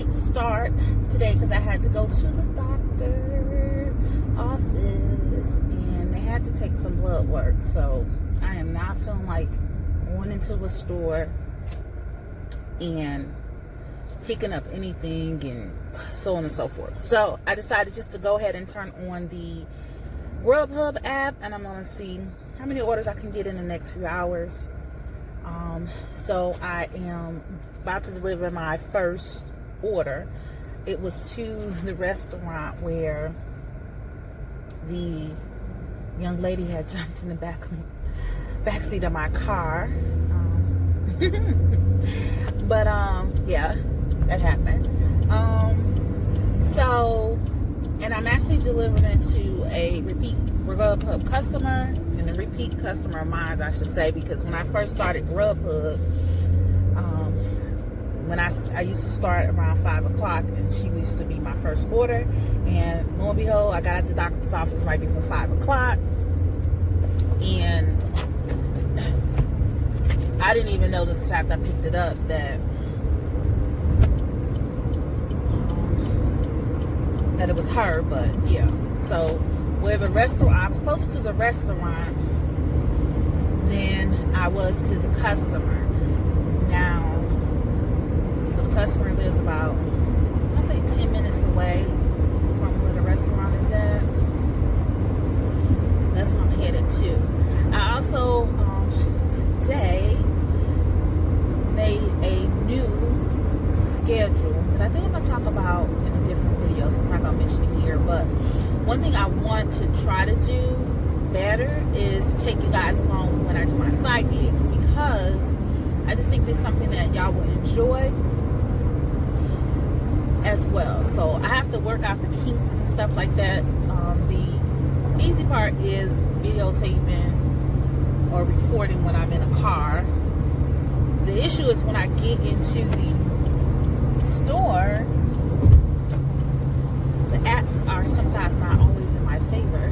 late start today because I had to go to the doctor office and they had to take some blood work. So I am not feeling like going into a store and picking up anything and so on and so forth. So I decided just to go ahead and turn on the Grubhub app, and I'm going to see how many orders I can get in the next few hours. So I am about to deliver my first order. It was to the restaurant where the young lady had jumped in the back seat of my car. But yeah, that happened. And I'm actually delivering to a repeat Grubhub customer, and a repeat customer of mine, I should say, because when I first started Grubhub, when I used to start around 5 o'clock, and she used to be my first order, and lo and behold, I got at the doctor's office right before 5 o'clock, and I didn't even notice after I picked it up that it was her. But yeah, so where the restaurant, I was closer to the restaurant than I was to the customer. Now, so the customer lives about, I'll say 10 minutes away from where the restaurant is at. So that's where I'm headed to. I also today made a new schedule that I think I'm going to talk about in a different video, so I'm not going to mention it here. But one thing I want to try to do better is take you guys along when I do my side gigs, because I just think it's something that y'all will enjoy as well. So I have to work out the kinks and stuff like that. The easy part is videotaping or recording when I'm in a car. The issue is when I get into the stores, the apps are sometimes not always in my favor,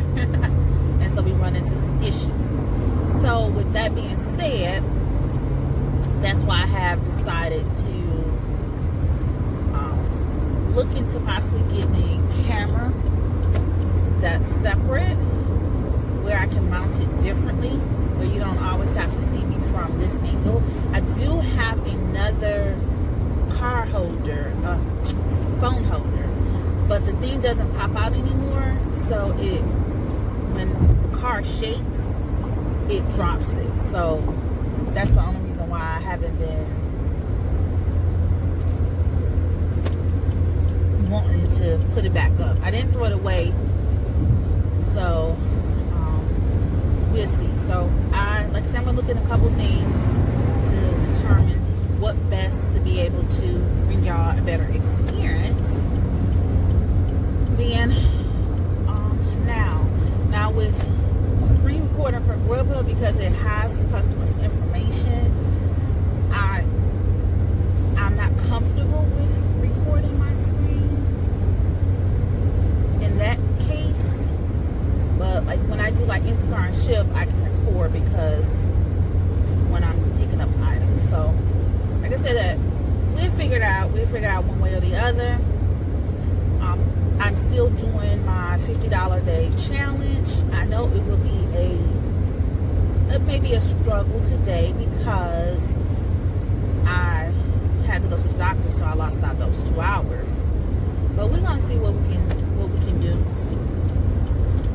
and so we run into some issues. So with that being said, that's why I have decided to look into possibly getting a camera that's separate, where I can mount it differently, where you don't always have to see me from this angle. I do have another car holder, phone holder, but the thing doesn't pop out anymore, so when the car shakes, it drops it. So that's the only reason why I haven't been wanting to put it back up. I didn't throw it away, so we'll see. So like I said, I'm gonna look at a couple things to determine what best to be able to bring y'all a better experience. Then now with screen recording for Grubhub, because it has the customer's information, I'm not comfortable with recording my screen in that case. But like when I do like Instacart and Shipt, I can record because when I'm picking up items. So like I said, that we'll figure it out one way or the other. I'm still doing my $50 day challenge. I know it will be maybe a struggle today because I had to go to the doctor, so I lost out those 2 hours. But we're gonna see what we can do.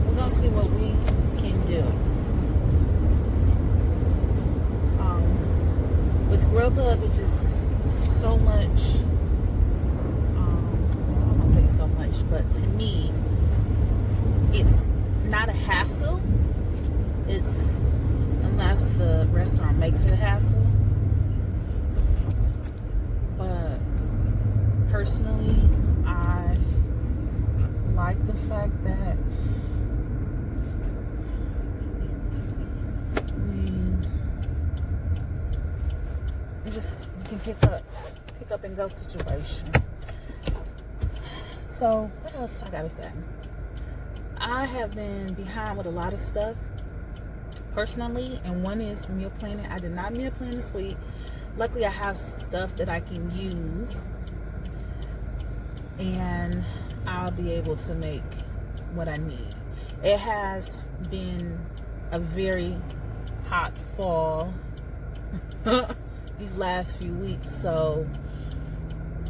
We're gonna see what we can do. With Grubhub, it's just so much. So much, but to me, it's not a hassle. It's unless the restaurant makes it a hassle. But personally, I like the fact that we can pick up and go situation. So what else I gotta say? I have been behind with a lot of stuff personally, and one is meal planning. I did not meal plan this week. Luckily, I have stuff that I can use and I'll be able to make what I need. It has been a very hot fall these last few weeks, so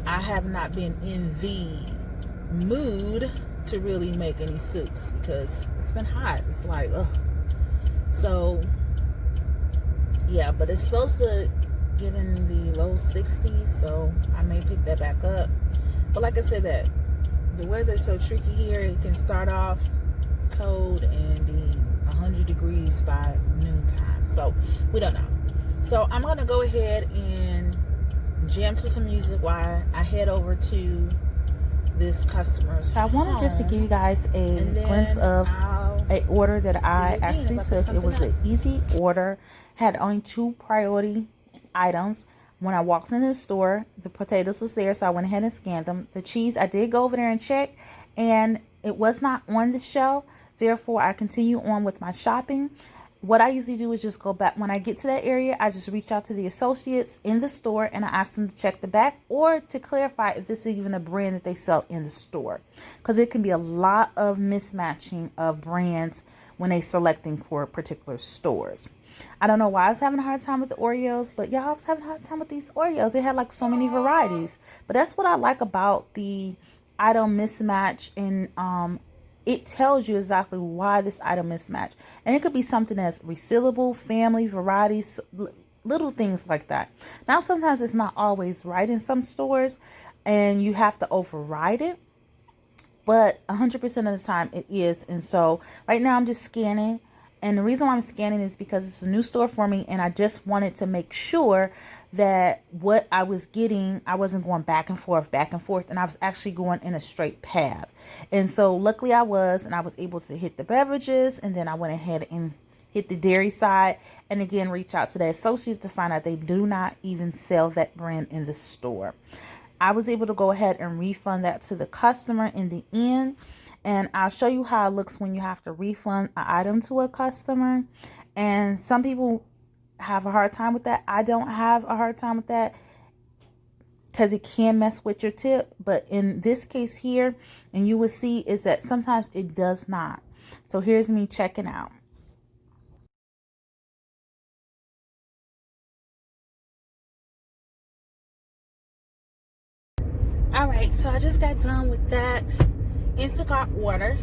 I have not been in the mood to really make any soups because it's been hot. It's like, ugh. So yeah, but it's supposed to get in the low 60s, so I may pick that back up. But like I said, that the weather is so tricky here. It can start off cold and be 100 degrees by noontime, so we don't know. So I'm gonna go ahead and jam to some music while I head over to this customer's I wanted home. just to give you guys a glimpse of a order that I actually took. It was an easy order, had only 2 priority items. When I walked into the store, the potatoes was there, so I went ahead and scanned them. The cheese, I did go over there and check, and it was not on the shelf. Therefore, I continue on with my shopping. What I usually do is just go back. When I get to that area, I just reach out to the associates in the store and I ask them to check the back or to clarify if this is even a brand that they sell in the store. Because it can be a lot of mismatching of brands when they selecting for particular stores. I don't know why I was having a hard time with the Oreos, but yeah, I was having a hard time with these Oreos. They had like so many varieties. But that's what I like about the item mismatch, and it tells you exactly why this item mismatched. And it could be something that's resealable, family, varieties, little things like that. Now, sometimes it's not always right in some stores and you have to override it, but 100% of the time it is. And so right now I'm just scanning. And the reason why I'm scanning is because it's a new store for me, and I just wanted to make sure that what I was getting, I wasn't going back and forth, and I was actually going in a straight path. And so luckily I was, and I was able to hit the beverages, and then I went ahead and hit the dairy side, and again reach out to the associate to find out they do not even sell that brand in the store. I was able to go ahead and refund that to the customer in the end. And I'll show you how it looks when you have to refund an item to a customer. And some people have a hard time with that. I don't have a hard time with that because it can mess with your tip. But in this case here, and you will see, is that sometimes it does not. So here's me checking out. All right, so I just got done with that Instacart order.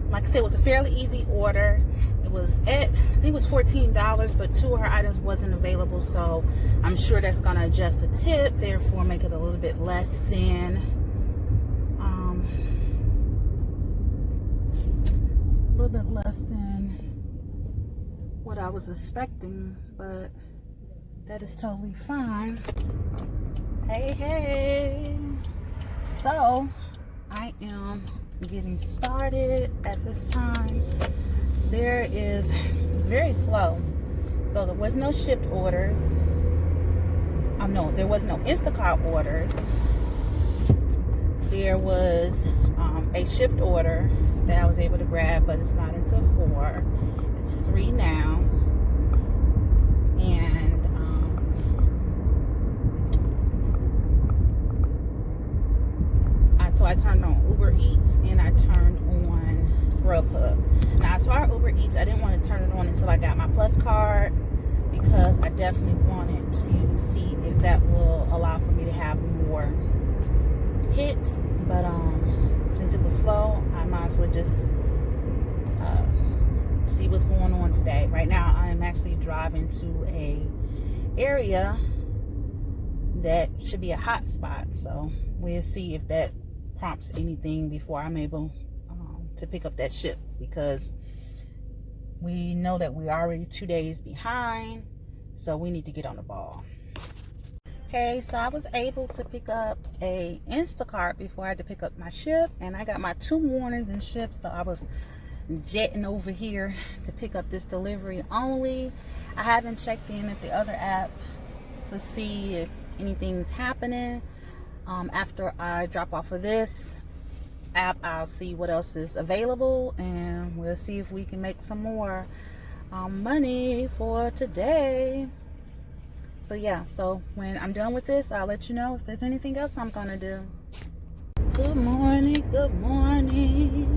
Like I said, it was a fairly easy order. It was I think it was $14, but 2 of her items wasn't available, so I'm sure that's going to adjust the tip, therefore make it a little bit less than what I was expecting, but that is totally fine. Hey, so I am getting started at this time. It's very slow, so there was no Shipt orders. No, there was no Instacart orders. There was a Shipt order that I was able to grab, but it's not until 4. It's 3 now, and so I turned on Uber Eats and I turned on Grubhub. Now, as far as Uber Eats, I didn't want to turn it on until I got my Plus card because I definitely wanted to see if that will allow for me to have more hits. But since it was slow, I might as well just see what's going on today. Right now, I am actually driving to a area that should be a hot spot, so we'll see if that prompts anything before I'm able to pick up that Shipt, because we know that we're already 2 days behind, so we need to get on the ball. Okay, so I was able to pick up a Instacart before I had to pick up my Shipt, and I got my 2 warnings in Shipt, so I was jetting over here to pick up this delivery only. I haven't checked in at the other app to see if anything's happening. After I drop off of this app, I'll see what else is available, and we'll see if we can make some more money for today. So yeah, so when I'm done with this, I'll let you know if there's anything else I'm gonna do. Good morning, good morning.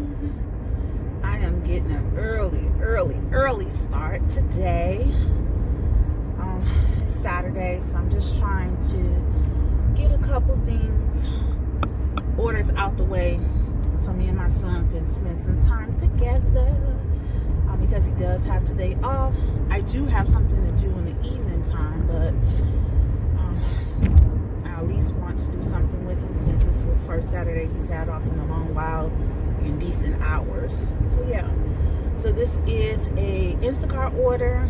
I am getting an early start today. It's Saturday, so I'm just trying to get a couple things, orders out the way, so me and my son can spend some time together. Because he does have today off. I do have something to do in the evening time, but I at least want to do something with him since this is the first Saturday he's had off in a long while in decent hours. So yeah, so this is a Instacart order.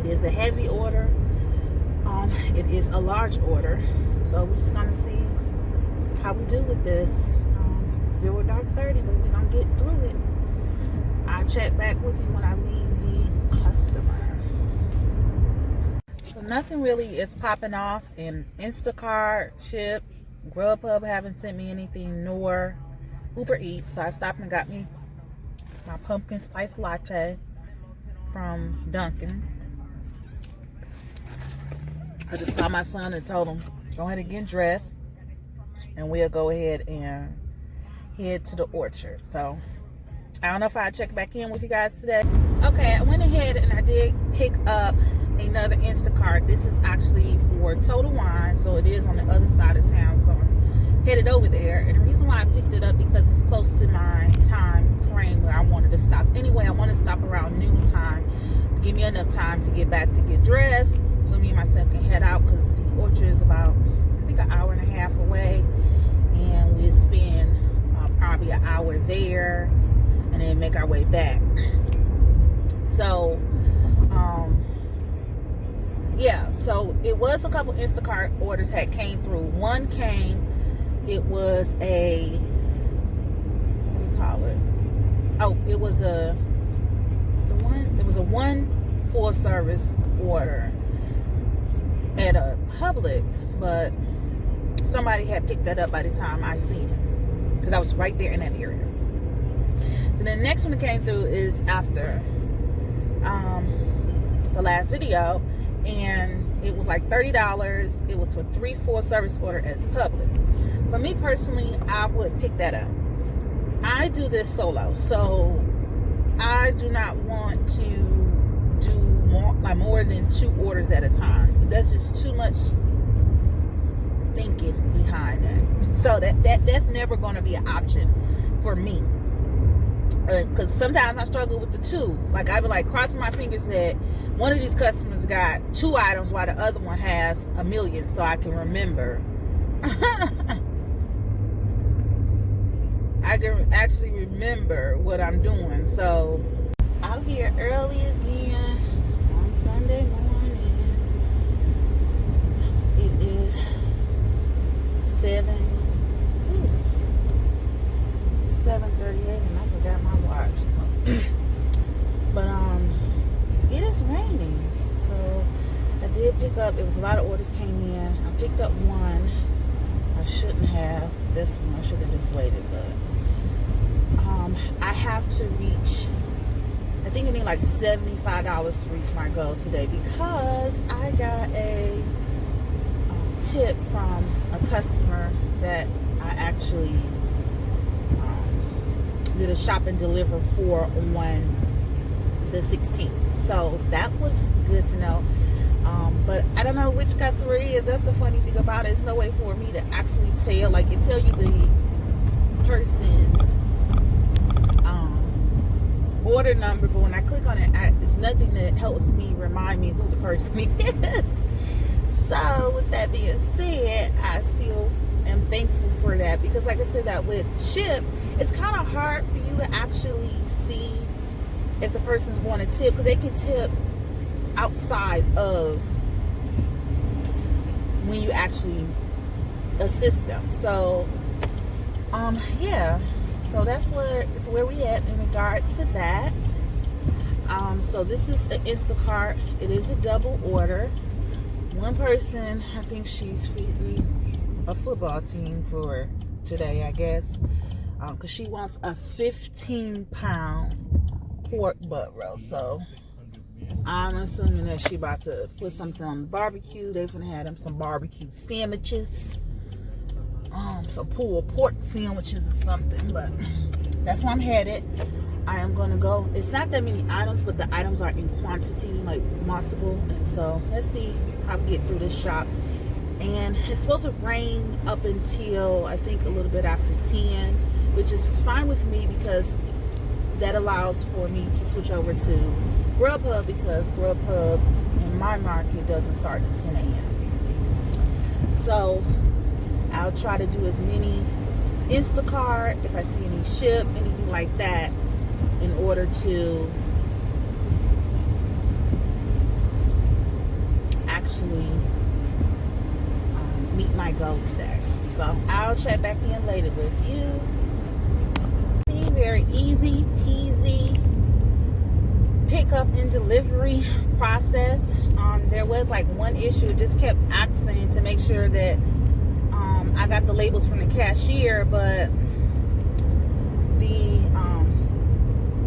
It is a heavy order. It is a large order, so we're just gonna see how we do with this. It's 0 dark 30, but we're gonna get through it. I'll check back with you when I leave the customer. So nothing really is popping off in Instacart, Shipt, Grubhub haven't sent me anything, nor Uber Eats. So I stopped and got me my pumpkin spice latte from Dunkin'. I just called my son and told him, go ahead and get dressed, and we'll go ahead and head to the orchard. So I don't know if I'll check back in with you guys today. Okay, I went ahead and I did pick up another Instacart. This is actually for Total Wine, so it is on the other side of town, so I'm headed over there. And the reason why I picked it up because it's close to my time frame where I wanted to stop. Anyway, I wanted to stop around noon time to give me enough time to get back to get dressed, so me and my son can head out, because the orchard is about, I think, an hour and a half away, and we'll spend probably an hour there and then make our way back. So yeah, so it was a couple Instacart orders had came through. One came, it was a, what do you call it? Oh, it was a one full service order at a Publix, but somebody had picked that up by the time I seen it, because I was right there in that area. So the next one that came through is after the last video, and it was like $30. It was for 3 full service order at Publix. For me personally, I would pick that up. I do this solo, so I do not want to do more than 2 orders at a time. That's just too much thinking behind that. So that's never going to be an option for me. Because sometimes I struggle with the 2. Like, I be like crossing my fingers that one of these customers got 2 items while the other one has 1 million, so I can remember. I can actually remember what I'm doing. So out here early again on Sunday morning. It is 7:38, and I forgot my watch. But it is raining, so I did pick up. There was a lot of orders came in. I picked up one. I shouldn't have. This one I should have just waited, but I have to reach, I think I need like $75 to reach my goal today, because I got a tip from a customer that I actually did a shop and deliver for on the 16th. So that was good to know. But I don't know which customer it is. That's the funny thing about it. There's no way for me to actually tell. Like, it tell you the person's order number, but when I click on it, it's nothing that helps me remind me who the person is. So with that being said, I still am thankful for that, because like I said, that with Shipt, it's kind of hard for you to actually see if the person's going to tip, because they can tip outside of when you actually assist them. So yeah, so that's where we at in regards to that. So this is an Instacart. It is a double order. One person, I think she's feeding a football team for today, I guess, because she wants a 15-pound pork butt roast. So I'm assuming that she about to put something on the barbecue. They're gonna have them some barbecue sandwiches. some pulled pork sandwiches or something, but that's where I'm headed. I am gonna go. It's not that many items, but the items are in quantity, like multiple, and so let's see how we get through this shop. And it's supposed to rain up until I think a little bit after 10, which is fine with me because that allows for me to switch over to Grubhub, because Grubhub in my market doesn't start to 10 a.m. So I'll try to do as many Instacart, if I see any Shipt, anything like that, in order to actually meet my goal today. So I'll check back in later with you. See, very easy peasy pickup and delivery process. There was like one issue. It just kept asking to make sure that I got the labels from the cashier, but the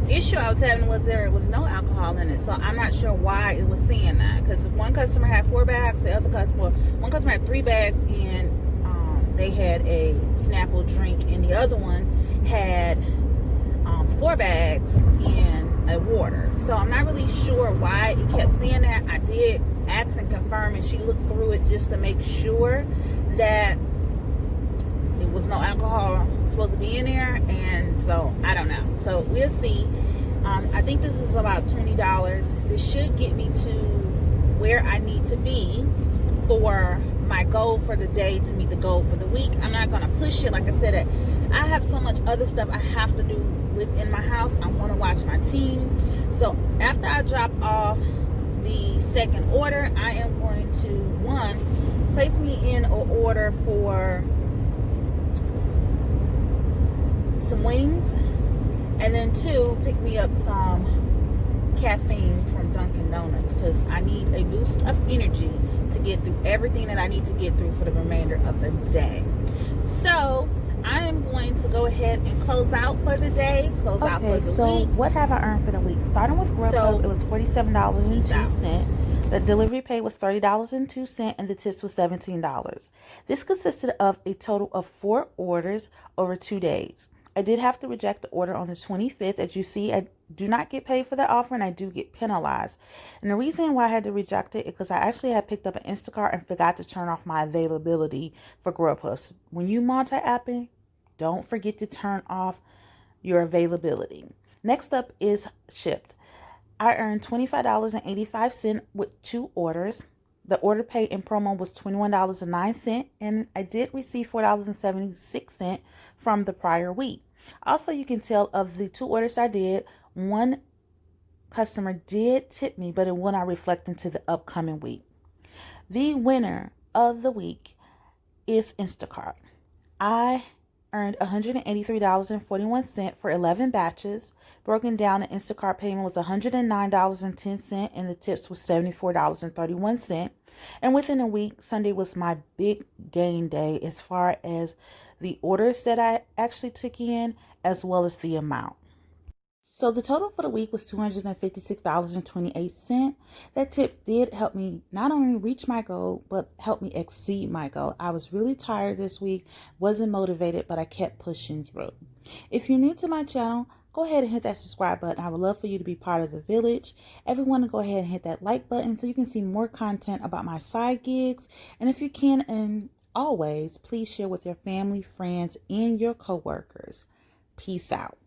issue I was having was there was no alcohol in it. So I'm not sure why it was saying that, because one customer had 4 bags, the other customer, one customer had 3 bags, and they had a Snapple drink, and the other one had 4 bags and a water. So I'm not really sure why it kept saying that. I did ask and confirm, and she looked through it just to make sure that there was no alcohol supposed to be in there, and so I don't know. So we'll see. I think this is about $20. This should get me to where I need to be for my goal for the day, to meet the goal for the week. I'm not going to push it. Like I said, I have so much other stuff I have to do within my house. I want to watch my team. So after I drop off the second order, I am going to, one, place me in an order for some wings, and then 2, pick me up some caffeine from Dunkin' Donuts, because I need a boost of energy to get through everything that I need to get through for the remainder of the day. So I am going to go ahead and close out for the day, close out for the week. So what have I earned for the week? Starting with Grubhub, it was $47.02. The delivery pay was $30.02, and the tips was $17. This consisted of a total of 4 orders over 2 days. I did have to reject the order on the 25th. As you see, I do not get paid for that offer, and I do get penalized. And the reason why I had to reject it is because I actually had picked up an Instacart and forgot to turn off my availability for Grubhub. So when you multi-apping, don't forget to turn off your availability. Next up is Shipt. I earned $25.85 with 2 orders. The order pay in promo was $21.09, and I did receive $4.76 from the prior week. Also, you can tell of the 2 orders I did, one customer did tip me, but it will not reflect into the upcoming week. The winner of the week is Instacart. I earned $183.41 for 11 batches. Broken down, the Instacart payment was $109.10, and the tips was $74.31. And within a week, Sunday was my big gain day as far as the orders that I actually took in, as well as the amount. So the total for the week was $256.28. That tip did help me not only reach my goal, but help me exceed my goal. I was really tired this week, wasn't motivated, but I kept pushing through. If you're new to my channel, go ahead and hit that subscribe button. I would love for you to be part of the village. Everyone, go ahead and hit that like button so you can see more content about my side gigs. And if you can, and always, please share with your family, friends, and your coworkers. Peace out.